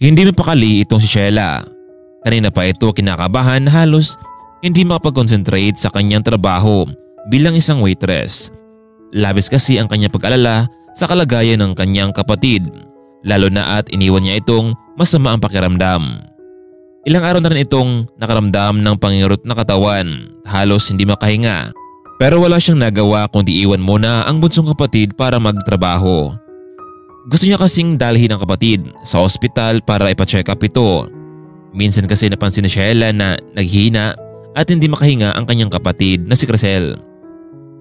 Hindi mapakali itong si Sheila. Kanina pa ito kinakabahan, halos hindi makapag-concentrate sa kanyang trabaho bilang isang waitress. Labis kasi ang kanyang pag-alala sa kalagayan ng kanyang kapatid, lalo na at iniwan niya itong masama ang pakiramdam. Ilang araw na rin itong nakaramdam ng pangirot na katawan, halos hindi makahinga. Pero wala siyang nagawa kundi iwan muna ang bunsong kapatid para magtrabaho. Gusto niya kasing dalhin ang kapatid sa ospital para ipa-check up ito. Minsan kasi napansin ni Sheila na naghihina at hindi makahinga ang kanyang kapatid na si Crisel.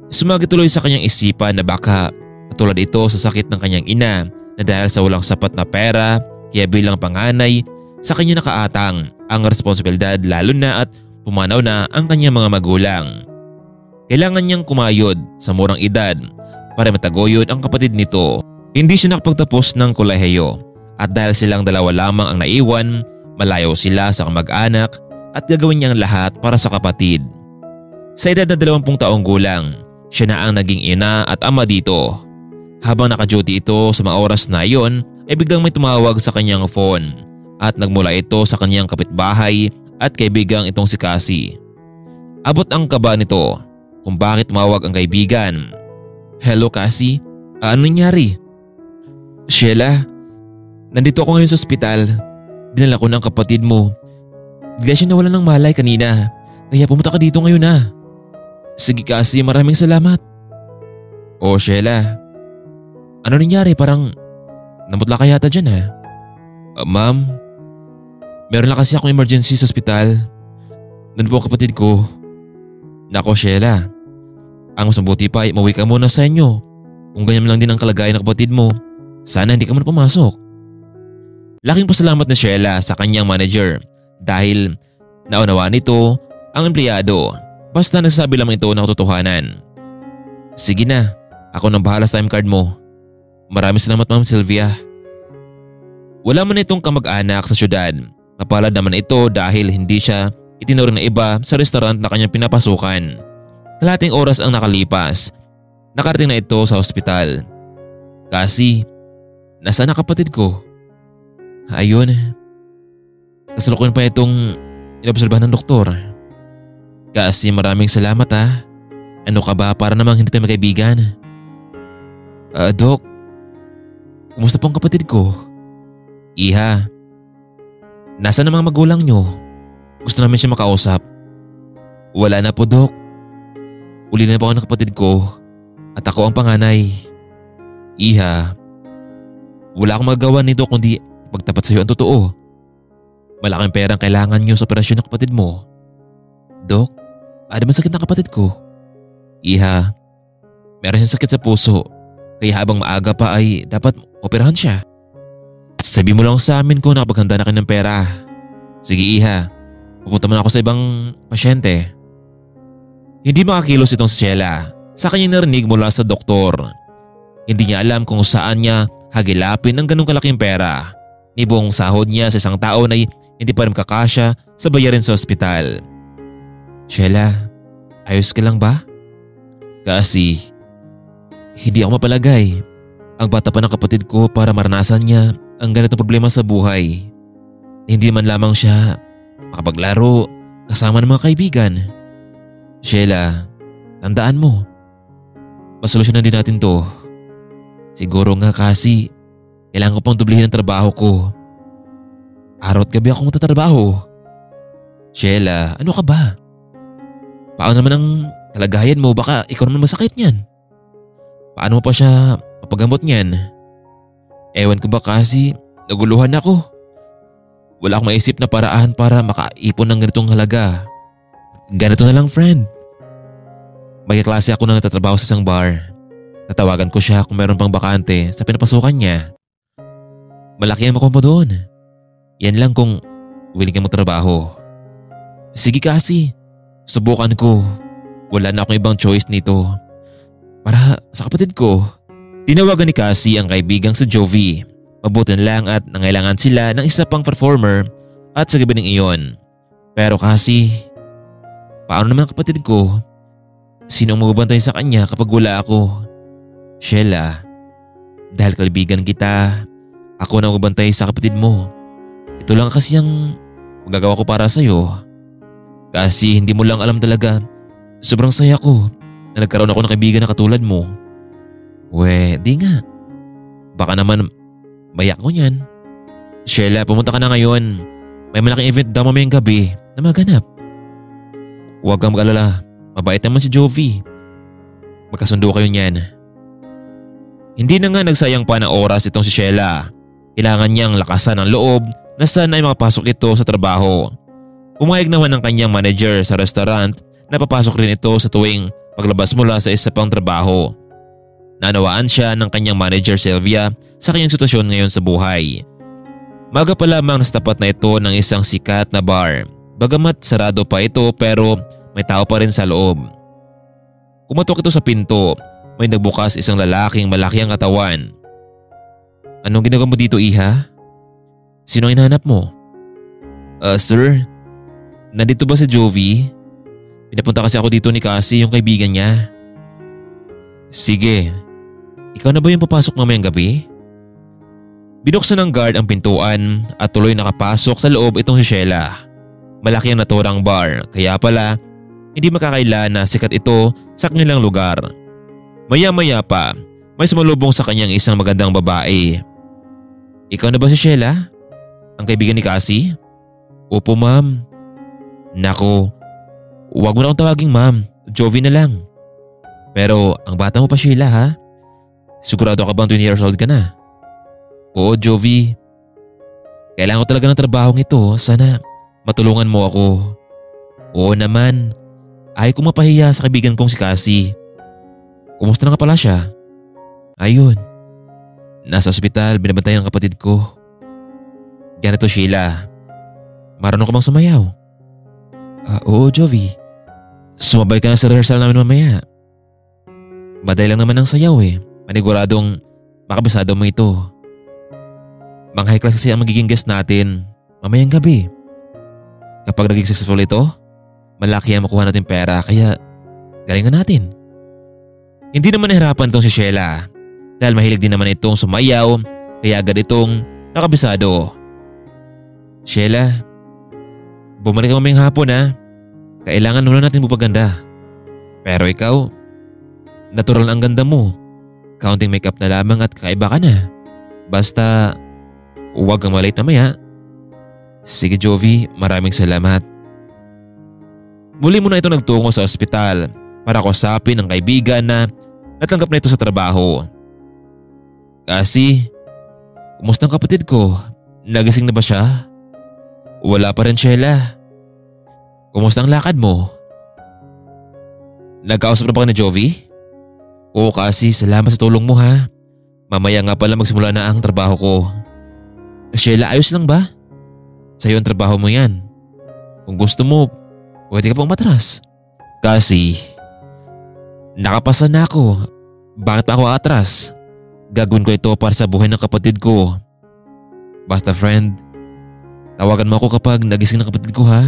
Sumagi tuloy sa kanyang isipan na baka katulad ito sa sakit ng kanyang ina na dahil sa walang sapat na pera, kaya bilang panganay sa kanya nakaatang ang responsibilidad, lalo na at pumanaw na ang kanyang mga magulang. Kailangan niyang kumayod sa murang edad para mataguyod ang kapatid nito. Hindi siya nakapagtapos ng kolehiyo at dahil silang dalawa lamang ang naiwan, malayo sila sa kamag-anak at gagawin niyang lahat para sa kapatid. Sa edad na 20 taong gulang, siya na ang naging ina at ama dito. Habang naka-duty ito sa mga oras na iyon ay biglang may tumawag sa kanyang phone at nagmula ito sa kanyang kapitbahay at kaibigang itong si Cassie. Abot ang kaba nito kung bakit tumawag ang kaibigan. "Hello Cassie, ano nangyari?" "Sheila, nandito ako ngayon sa ospital. Dinala ko ng kapatid mo. Bigla siya nawalan ng malay kanina, kaya pumunta ka dito ngayon na." "Sige Cassie, maraming salamat." "Oh Sheila, ano nangyari? Parang namutla ka yata dyan ha?" "Ma'am, meron lang kasi akong emergency sa ospital. Nandun po ang kapatid ko." "Nako Sheila, ang mas mabuti pa ay mauwi ka muna sa inyo. Kung ganyan lang din ang kalagayan ng kapatid mo, sana hindi ka muna pumasok." Laking pasalamat ni Sheila sa kanyang manager dahil naunawaan nito ang empleyado, basta nagsasabi lamang ito ng katotohanan. "Sige na, ako nang bahala sa time card mo. Maraming salamat Ma'am Sylvia." Wala man itong kamag-anak sa syudad. Mapalad naman ito dahil hindi siya itinuring na iba sa restaurant na kanyang pinapasukan. Kalahating oras ang nakalipas. Nakarating na ito sa ospital. "Cassie, nasaan ang kapatid ko?" "Ayun, kasalukuyan pa itong inobserbahan ng doktor." "Cassie, maraming salamat ha. Ano ka ba, para namang hindi tayo magkaibigan?" Dok, kumusta po ang kapatid ko?" "Iha, nasaan ang mga magulang nyo? Gusto namin siya makausap." "Wala na po Dok. Uli na po ako ng kapatid ko at ako ang panganay." "Iha, wala akong magagawa nito kundi pagtapat sa iyo ang totoo. Malaking perang kailangan nyo sa operasyon ng kapatid mo." "Dok, ano man sakit ng kapatid ko?" "Iha, meron siyang sakit sa puso, kaya habang maaga pa ay dapat operahan siya. Sabi mo lang sa amin kung nakapaghanda na kayo ng pera." "Sige Iha, pupunta muna ako sa ibang pasyente." Hindi makakilos itong si Sheila sa kanyang narinig mula sa doktor. Hindi niya alam kung saan niya hagilapin ang ganong kalaking pera. Ni buong sahod niya sa isang taon ay hindi pa rin kakasya sa bayarin sa ospital. "Sheila, ayos ka lang ba?" "Kasi hindi ako mapalagay. Ang bata pa ng kapatid ko para maranasan niya ang ganitong problema sa buhay. Hindi man lamang siya makapaglaro kasama ng mga kaibigan. Sheila, tandaan mo, masolusyonan din natin to. Siguro nga kasi kailangan ko pang dublihin ang trabaho ko. Araw at gabi akong matatrabaho." "Sheila, ano ka ba? Paano naman ang kalagayan mo? Baka ikaw naman masakit niyan. Paano mo pa siya mapagamot niyan?" "Ewan ko ba kasi naguluhan ako. Wala akong maisip na paraan para makaipon ng ganitong halaga. Ganito na lang friend. May kaklase ako na natatrabaho sa isang bar. Tatawagan ko siya kung meron pang bakante sa pinapasukan niya. Malaki ang makuha mo doon. Yan lang kung willing ka magtrabaho." "Sige kasi, subukan ko. Wala na akong ibang choice nito. Para sa kapatid ko." Tinawagan ni Cassie ang kaibigang si Jovi. Mabuti lang at nangailangan sila ng isa pang performer at sa gabi ng iyon. "Pero Cassie, paano naman ang kapatid ko? Sino ang magbabantay sa kanya kapag wala ako?" "Sheila, dahil kaibigan kita, ako na magbabantay sa kapatid mo. Ito lang kasi ang magagawa ko para sa'yo. Kasi hindi mo lang alam talaga. Sobrang saya ko na nagkaroon ako ng kaibigan na katulad mo. Di nga. Baka naman mayak ko niyan. Sheila, pumunta ka na ngayon. May malaking event daw mamayang gabi na maganap. Huwag kang mag-alala. Mabait naman si Jovi. Magkasundo kayo niyan. Hindi na nga nagsayang pa ng oras itong si Sheila. Kailangan niyang lakasan ang loob na sana ay makapasok ito sa trabaho. Pumayag naman ang kanyang manager sa restaurant na papasok rin ito sa tuwing paglabas mula sa isa pang trabaho. Nanawaan siya ng kanyang manager Sylvia sa kanyang sitwasyon ngayon sa buhay. Maga pa lamang nasa tapat na ito ng isang sikat na bar. Bagamat sarado pa ito pero may tao pa rin sa loob. Kumatok ito sa pinto. May nagbukas isang lalaking malaki ang katawan. Anong ginagawa mo dito, Iha? Sino ang hinahanap mo? Sir, nandito ba si Jovi? Pinapunta kasi ako dito ni Cassie, yung kaibigan niya. Sige, ikaw na ba yung papasok mamayang gabi? Binuksan ng guard ang pintuan at tuloy nakapasok sa loob itong si Sheila. Malaki ang naturang bar, kaya pala hindi makakaila na sikat ito sa kanilang lugar. Maya-maya pa, may sumalubong sa kanyang isang magandang babae. Ikaw na ba si Sheila? Ang kaibigan ni Cassie? Opo, ma'am. Nako, huwag mo na akong tawaging ma'am. Jovi na lang. Pero ang bata mo pa, Sheila, ha? Sigurado ka bang 20 years old ka na? Oo, Jovi. Kailangan ko talaga ng trabahong ito. Sana matulungan mo ako. Oo naman. Ayaw kong mapahiya sa kaibigan kong si Cassie. Kumusta na nga pala siya? Ayun. Nasa ospital, binabantayan ng kapatid ko. Ganito, Sheila. Marunong ka bang sumayaw? Oo, Jovi. Sumabay ka na sa rehearsal namin mamaya. Baday lang naman ang sayaw eh. Maniguradong makabisado mo ito. Mga high class kasi ang magiging guest natin mamayang gabi. Kapag naging successful ito, malaki ang makuha natin pera kaya galingan natin. Hindi naman nahirapan itong si Sheila dahil mahilig din naman itong sumayaw kaya agad itong nakabisado. Sheila, bumalik ka mamayang hapon ha. Kailangan muna natin bupaganda. Pero ikaw, natural ang ganda mo. Counting makeup na lamang at kakaiba ka na. Basta, huwag kang malate mamaya. Sige Jovi, maraming salamat. Muli muna ito nagtungo sa ospital para kausapin ang kaibigan na natanggap na ito sa trabaho. Kasi, kumusta ang kapatid ko? Nagising na ba siya? Wala pa rin, Sheila. Kumusta ang lakad mo? Nagkausap na ba ka ni Jovi? Oo kasi, salamat sa tulong mo ha. Mamaya nga pala magsimula na ang trabaho ko. Sheila, ayos lang ba? Sa'yo ang trabaho mo yan. Kung gusto mo, pwede ka pang matras. Kasi, nakapasa na ako. Bakit pa ako atras? Gagawin ko ito para sa buhay ng kapatid ko. Basta friend, tawagan mo ako kapag nagising ng kapatid ko ha.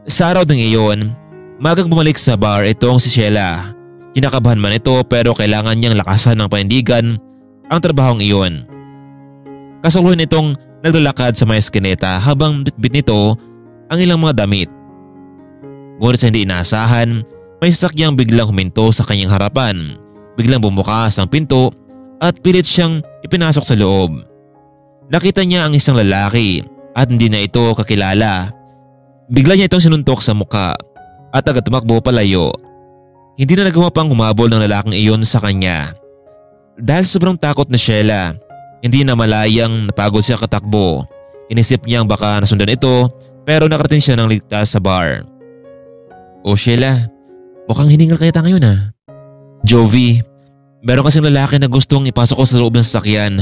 Sa araw ng iyon, magang bumalik sa bar itong si Sheila. Kinakabahan man ito pero kailangan niyang lakasan ng panindigan ang trabahong iyon. Kasuluhin itong naglalakad sa may eskineta habang bitbit nito ang ilang mga damit. Ngunit sa hindi inaasahan, may sasakyang biglang huminto sa kanyang harapan. Biglang bumukas ang pinto at pilit siyang ipinasok sa loob. Nakita niya ang isang lalaki at hindi na ito kakilala. Bigla niya itong sinuntok sa muka at agad tumakbo palayo. Hindi na nagawa pang humabol ng lalaking iyon sa kanya. Dahil sobrang takot na Sheila, hindi na malayang napagod siya katakbo. Inisip niyang baka nasundan ito pero nakarating siya ng ligtas sa bar. O Sheila, mukhang hiningal kaya tayo ngayon ha. Jovi, meron kasing lalaki na gustong ipasok ko sa loob ng sasakyan.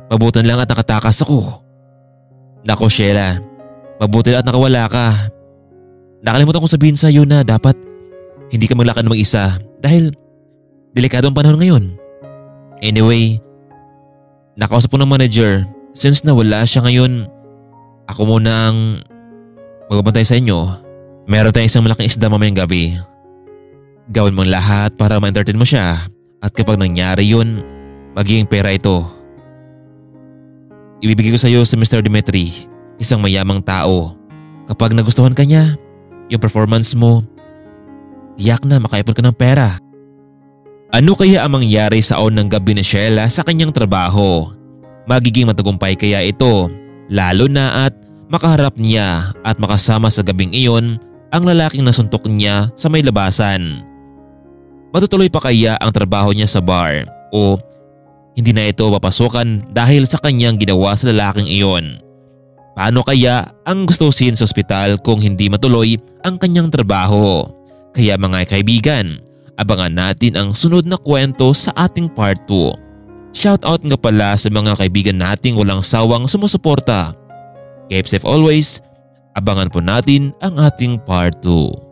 Mabutan lang at nakatakas ako. Nako Sheila, mabuti lang at nakawala ka. Nakalimutan kong sabihin sa iyo na dapat hindi ka maglakad ng mag-isa dahil delikado ang panahon ngayon. Anyway, nakausap ko ng manager. Since nawala siya ngayon, ako muna ang magbabantay sa inyo. Meron tayong isang malaking isda mamayang gabi. Gawin mong lahat para ma-entertain mo siya at kapag nangyari yun, magiging pera ito. Ibibigay ko sa iyo si Mr. Dimitri, isang mayamang tao. Kapag nagustuhan ka niya, yung performance mo, tiyak na makaipon ka ng pera. Ano kaya ang mangyari sa unang gabi ni Sheila sa kanyang trabaho? Magiging matagumpay kaya ito, lalo na at makaharap niya at makasama sa gabing iyon ang lalaking nasuntok niya sa may labasan. Matutuloy pa kaya ang trabaho niya sa bar o hindi na ito papasukan dahil sa kanyang ginawa sa lalaking iyon? Paano kaya ang gustusin sa ospital kung hindi matuloy ang kanyang trabaho? Kaya mga kaibigan, abangan natin ang sunod na kwento sa ating part 2. Shoutout nga pala sa mga kaibigan nating walang sawang sumusuporta. Keep safe always, abangan po natin ang ating part 2.